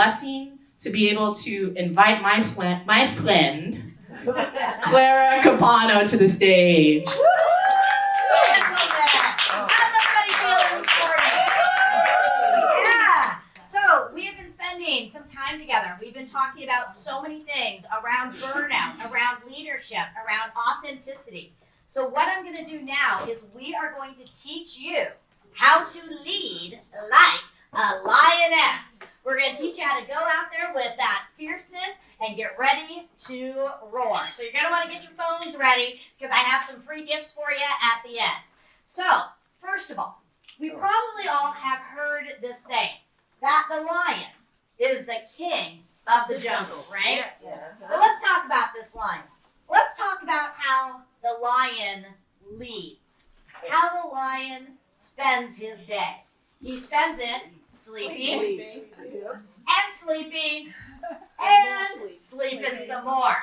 blessing to be able to invite my friend, Clara Capano, to the stage. Some time together. We've been talking about so many things around burnout, around leadership, around authenticity. So what I'm going to do now is we are going to teach you how to lead like a lioness. We're going to teach you how to go out there with that fierceness and get ready to roar. So you're going to want to get your phones ready because I have some free gifts for you at the end. So first of all, we probably all have heard this saying that the lion is the king of the jungle, right? Yes. But let's talk about this lion. Let's talk about how the lion leads, how the lion spends his day. He spends it sleeping and sleeping and sleeping some more.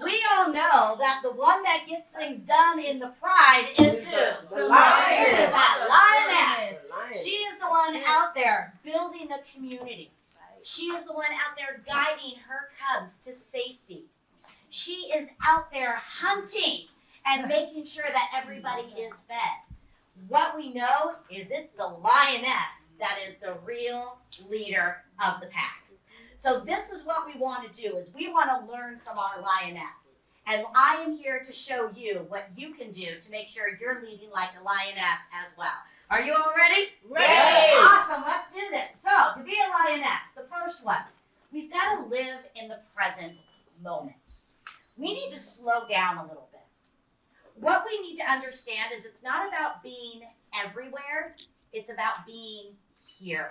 We all know that the one that gets things done in the pride is who? The lioness. Is that lioness. She is the one out there building the community. She is the one out there guiding her cubs to safety. She is out there hunting and making sure that everybody is fed. What we know is it's the lioness that is the real leader of the pack. So this is what we want to do, is we want to learn from our lioness. And I am here to show you what you can do to make sure you're leading like a lioness as well. Are you all ready? Ready! Awesome, let's do this. So, to be a lioness, the first one, we've got to live in the present moment. We need to slow down a little bit. What we need to understand is it's not about being everywhere, it's about being here.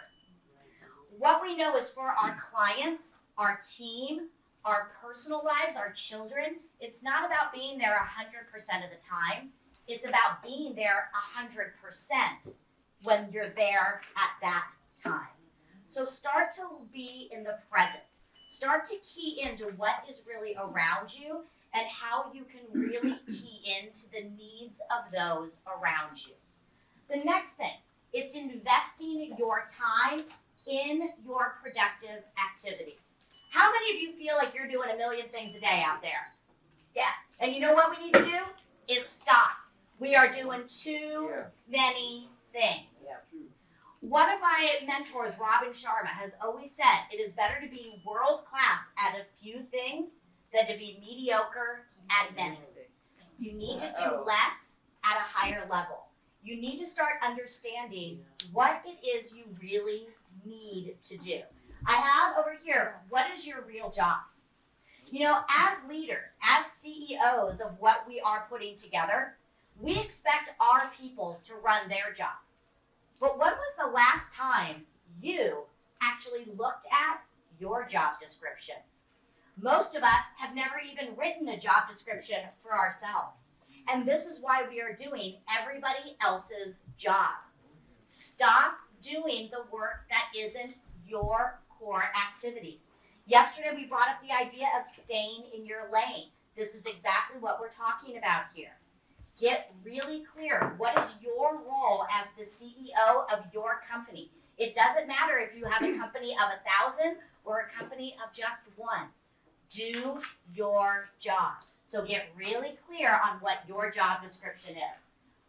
What we know is for our clients, our team, our personal lives, our children, it's not about being there 100% of the time. It's about being there 100% when you're there at that time. So start to be in the present. Start to key into what is really around you and how you can really key into the needs of those around you. The next thing, it's investing your time in your productive activities. How many of you feel like you're doing a million things a day out there? Yeah. And you know what we need to do? Is stop. We are doing too many things. One of my mentors, Robin Sharma, has always said it is better to be world class at a few things than to be mediocre at many. You need to do less at a higher level. You need to start understanding what it is you really need to do. I have over here, what is your real job? You know, as leaders, as CEOs of what we are putting together, we expect our people to run their job. But when was the last time you actually looked at your job description? Most of us have never even written a job description for ourselves. And this is why we are doing everybody else's job. Stop doing the work that isn't your core activities. Yesterday we brought up the idea of staying in your lane. This is exactly what we're talking about here. Get really clear. What is your role as the CEO of your company? It doesn't matter if you have a company of 1,000 or a company of just one. Do your job. So get really clear on what your job description is.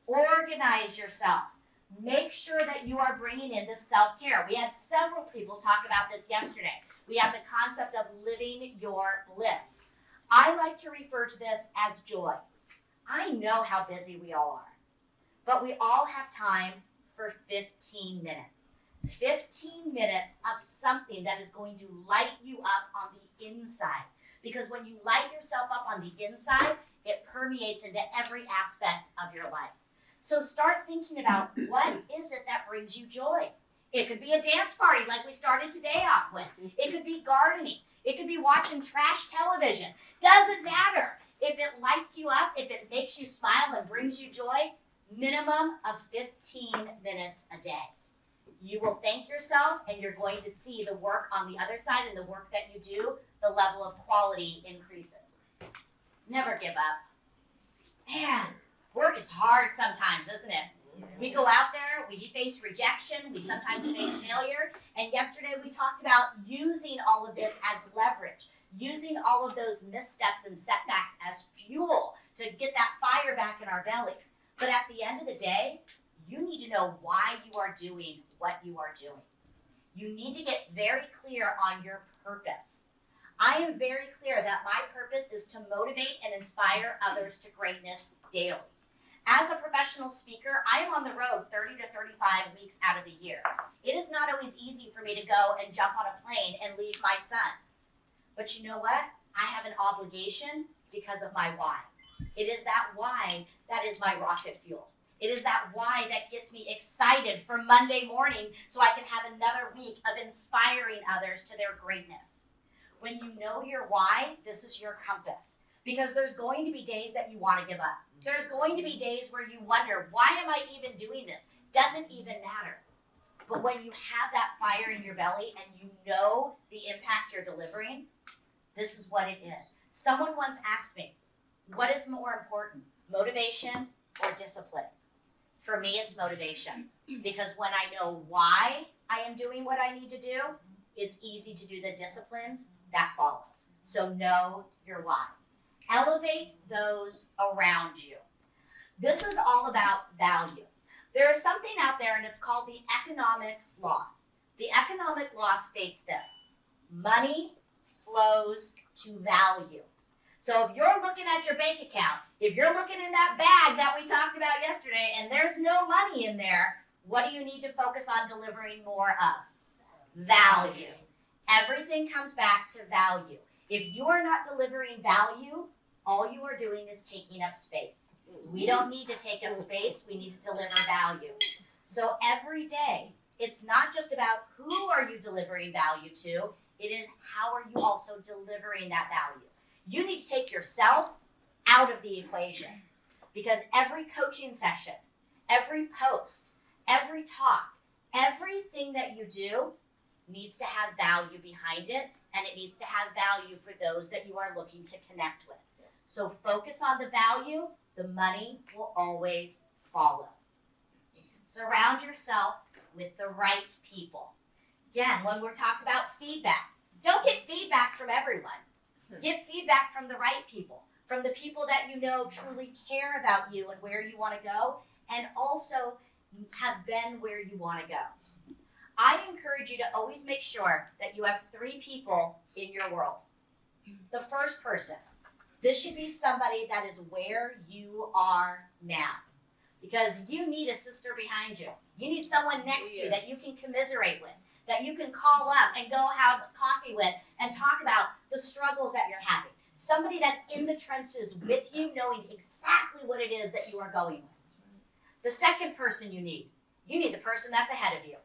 Organize yourself. Make sure that you are bringing in the self-care. We had several people talk about this yesterday. We have the concept of living your bliss. I like to refer to this as joy. I know how busy we all are, but we all have time for 15 minutes. 15 minutes of something that is going to light you up on the inside. Because when you light yourself up on the inside, it permeates into every aspect of your life. So start thinking about what is it that brings you joy. It could be a dance party like we started today off with. It could be gardening. It could be watching trash television. Doesn't matter. If it lights you up, if it makes you smile and brings you joy, minimum of 15 minutes a day. You will thank yourself and you're going to see the work on the other side and the work that you do, the level of quality increases. Never give up. Man, work is hard sometimes, isn't it? We go out there, we face rejection, we sometimes face failure, and yesterday we talked about using all of this as leverage, using all of those missteps and setbacks as fuel to get that fire back in our belly. But at the end of the day, you need to know why you are doing what you are doing. You need to get very clear on your purpose. I am very clear that my purpose is to motivate and inspire others to greatness daily. As a professional speaker, I am on the road 30 to 35 weeks out of the year. It is not always easy for me to go and jump on a plane and leave my son. But you know what? I have an obligation because of my why. It is that why that is my rocket fuel. It is that why that gets me excited for Monday morning so I can have another week of inspiring others to their greatness. When you know your why, this is your compass. Because there's going to be days that you want to give up. There's going to be days where you wonder, why am I even doing this? Doesn't even matter. But when you have that fire in your belly and you know the impact you're delivering, this is what it is. Someone once asked me, what is more important, motivation or discipline? For me, it's motivation. Because when I know why I am doing what I need to do, it's easy to do the disciplines that follow. So know your why. Elevate those around you. This is all about value. There is something out there and it's called the economic law. The economic law states this: money flows to value. So if you're looking at your bank account, if you're looking in that bag that we talked about yesterday and there's no money in there, what do you need to focus on delivering more of? Value. Everything comes back to value. If you are not delivering value, all you are doing is taking up space. We don't need to take up space, we need to deliver value. So every day, it's not just about who are you delivering value to, it is how are you also delivering that value. You need to take yourself out of the equation because every coaching session, every post, every talk, everything that you do needs to have value behind it, and it needs to have value for those that you are looking to connect with. So focus on the value, the money will always follow. Surround yourself with the right people. Again, when we're talking about feedback, don't get feedback from everyone. Get feedback from the right people, from the people that you know truly care about you and where you want to go, and also have been where you want to go. I encourage you to always make sure that you have 3 people in your world. The first person, this should be somebody that is where you are now. Because you need a sister behind you. You need someone next to you that you can commiserate with, that you can call up and go have coffee with and talk about the struggles that you're having. Somebody that's in the trenches with you, knowing exactly what it is that you are going with. The second person you need the person that's ahead of you.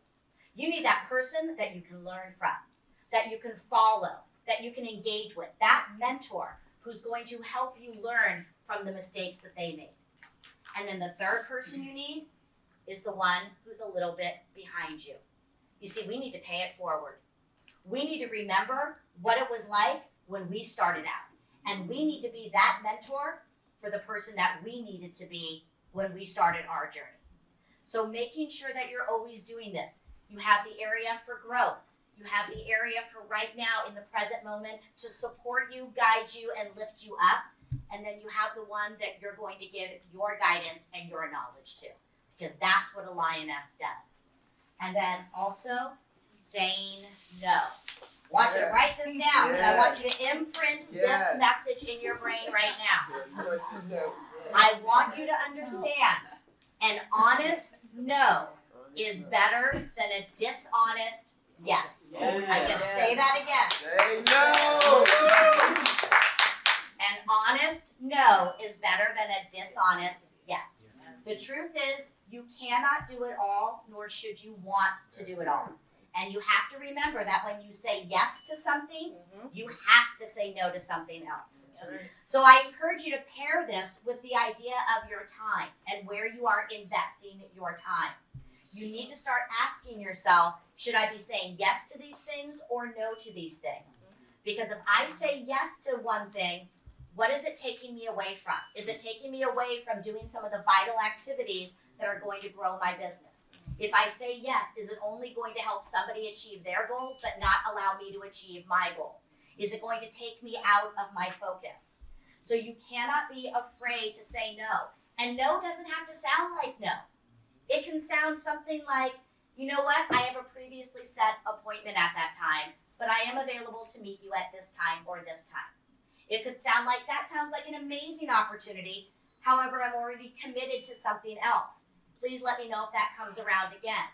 You need that person that you can learn from, that you can follow, that you can engage with, that mentor who's going to help you learn from the mistakes that they made. And then the third person you need is the one who's a little bit behind you. You see, we need to pay it forward. We need to remember what it was like when we started out. And we need to be that mentor for the person that we needed to be when we started our journey. So making sure that you're always doing this. You have the area for growth. You have the area for right now in the present moment to support you, guide you, and lift you up. And then you have the one that you're going to give your guidance and your knowledge to, because that's what a L.I.O.N.E.S. does. And then also saying no. I want you to write this down. I want you to imprint this message in your brain right now. I want you to understand an honest no is better than a dishonest yes. I'm going to say that again. Say no. An honest no is better than a dishonest yes. The truth is, you cannot do it all, nor should you want to do it all. And you have to remember that when you say yes to something, you have to say no to something else. So I encourage you to pair this with the idea of your time and where you are investing your time. You need to start asking yourself, should I be saying yes to these things or no to these things? Because if I say yes to one thing, what is it taking me away from? Is it taking me away from doing some of the vital activities that are going to grow my business? If I say yes, is it only going to help somebody achieve their goals but not allow me to achieve my goals? Is it going to take me out of my focus? So you cannot be afraid to say no. And no doesn't have to sound like no. It can sound something like, you know what, I have a previously set appointment at that time, but I am available to meet you at this time or this time. It could sound like, that sounds like an amazing opportunity. However, I'm already committed to something else. Please let me know if that comes around again.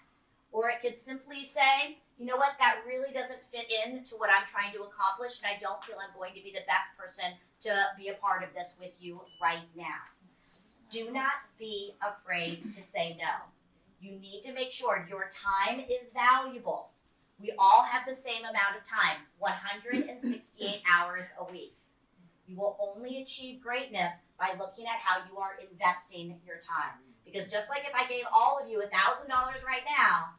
Or it could simply say, you know what, that really doesn't fit into what I'm trying to accomplish, and I don't feel I'm going to be the best person to be a part of this with you right now. Do not be afraid to say no. You need to make sure your time is valuable. We all have the same amount of time, 168 hours a week. You will only achieve greatness by looking at how you are investing your time. Because just like if I gave all of you $1,000 right now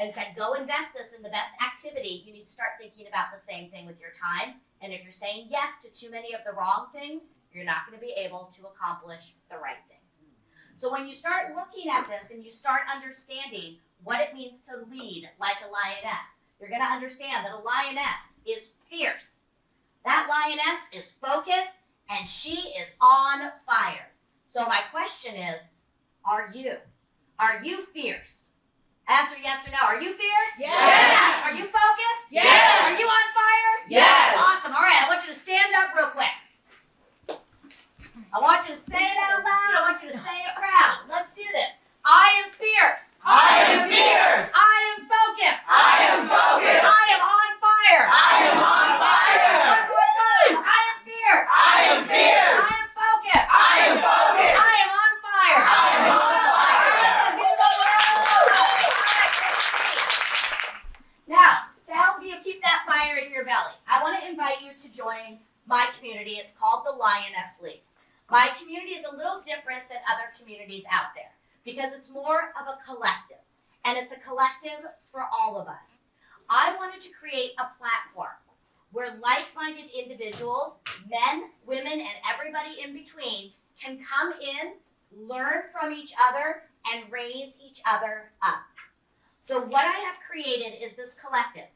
and said, go invest this in the best activity, you need to start thinking about the same thing with your time. And if you're saying yes to too many of the wrong things, you're not going to be able to accomplish the right things. So when you start looking at this and you start understanding what it means to lead like a lioness, you're going to understand that a lioness is fierce. That lioness is focused and she is on fire. So my question is, are you? Are you fierce? Answer yes or no. Are you fierce? Yes. Are you focused? Yes. Are you on fire? Yes. Awesome. All right, I want you to stand up real quick. I want you to say it out loud. I want you to say it proud. Let's do this. I am fierce. I am fierce. I am focused. I am focused. I am on fire. I am on fire. One more time. I am fierce. I am fierce. I am focused. I am focused. I am on fire. I am on fire. Now, to help you keep that fire in your belly, I want to invite you to join my community. It's called the L.I.O.N.E.S. League. My community is a little different than other communities out there because it's more of a collective, and it's a collective for all of us. I wanted to create a platform where like-minded individuals, men, women, and everybody in between can come in, learn from each other, and raise each other up. So what I have created is this collective.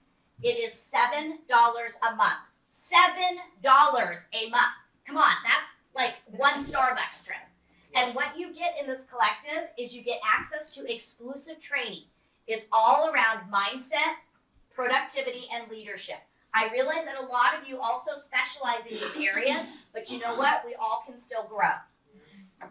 It is $7 a month. $7 a month. Come on, that's like one Starbucks trip. And what you get in this collective is you get access to exclusive training. It's all around mindset, productivity, and leadership. I realize that a lot of you also specialize in these areas, but you know what? We all can still grow.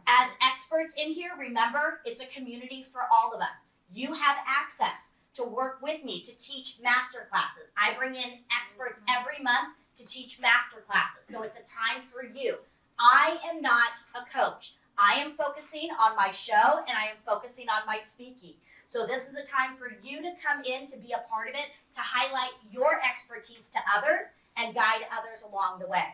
As experts in here, remember, it's a community for all of us. You have access to work with me to teach master classes. I bring in experts every month to teach master classes, so it's a time for you. I am not a coach. I am focusing on my show and I am focusing on my speaking. So this is a time for you to come in to be a part of it, to highlight your expertise to others and guide others along the way.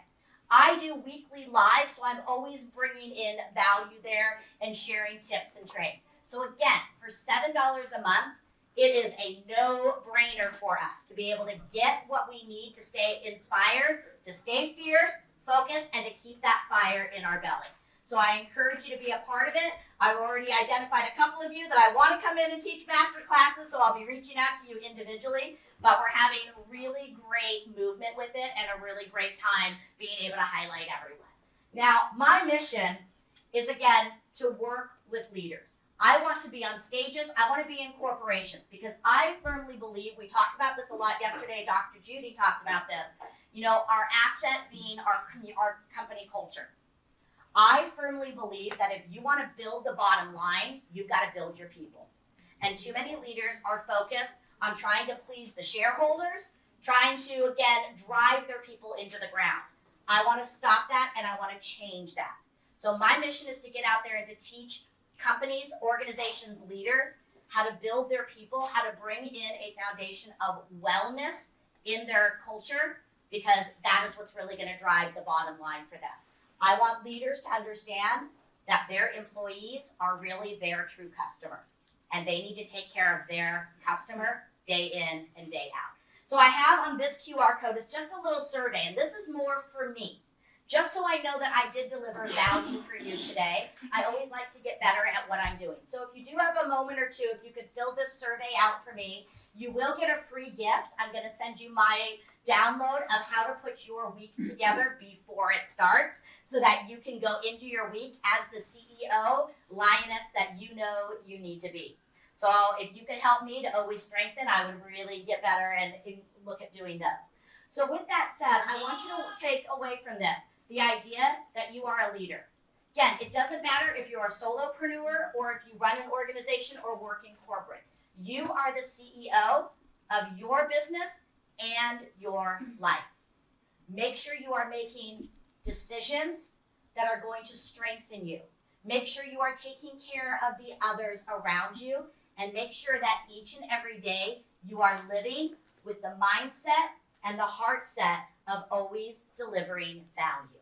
I do weekly live, so I'm always bringing in value there and sharing tips and trades. So again, for $7 a month, it is a no-brainer for us to be able to get what we need to stay inspired, to stay fierce, focused, and to keep that fire in our belly. So I encourage you to be a part of it. I've already identified a couple of you that I want to come in and teach master classes, so I'll be reaching out to you individually, but we're having really great movement with it and a really great time being able to highlight everyone. Now, my mission is, again, to work with leaders. I want to be on stages. I want to be in corporations because I firmly believe, we talked about this a lot yesterday, Dr. Judy talked about this, you know, our asset being our company culture. I firmly believe that if you want to build the bottom line, you've got to build your people. And too many leaders are focused on trying to please the shareholders, trying to, again, drive their people into the ground. I want to stop that and I want to change that. So my mission is to get out there and to teach companies, organizations, leaders how to build their people, how to bring in a foundation of wellness in their culture, because that is what's really going to drive the bottom line for them. I want leaders to understand that their employees are really their true customer, and they need to take care of their customer day in and day out. So I have on this QR code, it's just a little survey, and this is more for me. just so I know that I did deliver value for you today. I always like to get better at what I'm doing. So if you do have a moment or two, if you could fill this survey out for me, you will get a free gift. I'm going to send you my download of how to put your week together before it starts so that you can go into your week as the CEO, lioness that you know you need to be. So if you could help me to always strengthen, I would really get better and look at doing those. So with that said, I want you to take away from this the idea that you are a leader. Again, it doesn't matter if you're a solopreneur or if you run an organization or work in corporate. You are the CEO of your business and your life. Make sure you are making decisions that are going to strengthen you. Make sure you are taking care of the others around you, and make sure that each and every day you are living with the mindset and the heart set of always delivering value.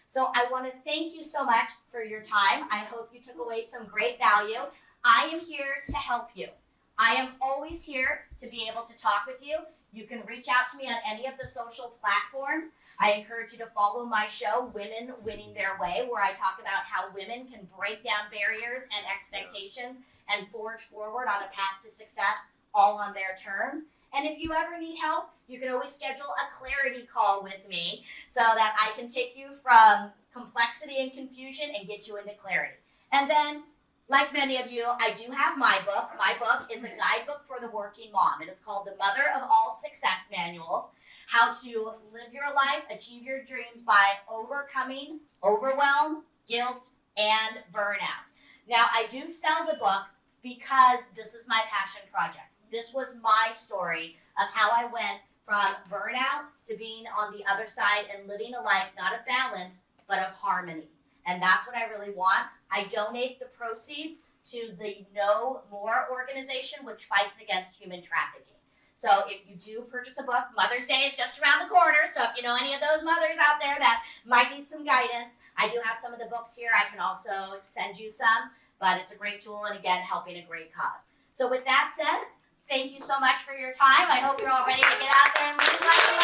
So I want to thank you so much for your time. I hope you took away some great value. I am here to help you. I am always here to be able to talk with you. You can reach out to me on any of the social platforms. I encourage you to follow my show, Women Winning Their Way, where I talk about how women can break down barriers and expectations and forge forward on a path to success, all on their terms. And if you ever need help, you can always schedule a clarity call with me so that I can take you from complexity and confusion and get you into clarity. And then, like many of you, I do have my book. My book is a guidebook for the working mom. It is called The Mother of All Success Manuals: How to Live Your Life, Achieve Your Dreams by Overcoming Overwhelm, Guilt, and Burnout. Now, I do sell the book because this is my passion project. This was my story of how I went from burnout to being on the other side and living a life not of balance, but of harmony. And that's what I really want. I donate the proceeds to the No More organization, which fights against human trafficking. So if you do purchase a book, Mother's Day is just around the corner. So if you know any of those mothers out there that might need some guidance, I do have some of the books here. I can also send you some, but it's a great tool and, again, helping a great cause. So with that said, thank you so much for your time. I hope you're all ready to get out there and live like a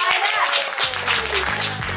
lioness.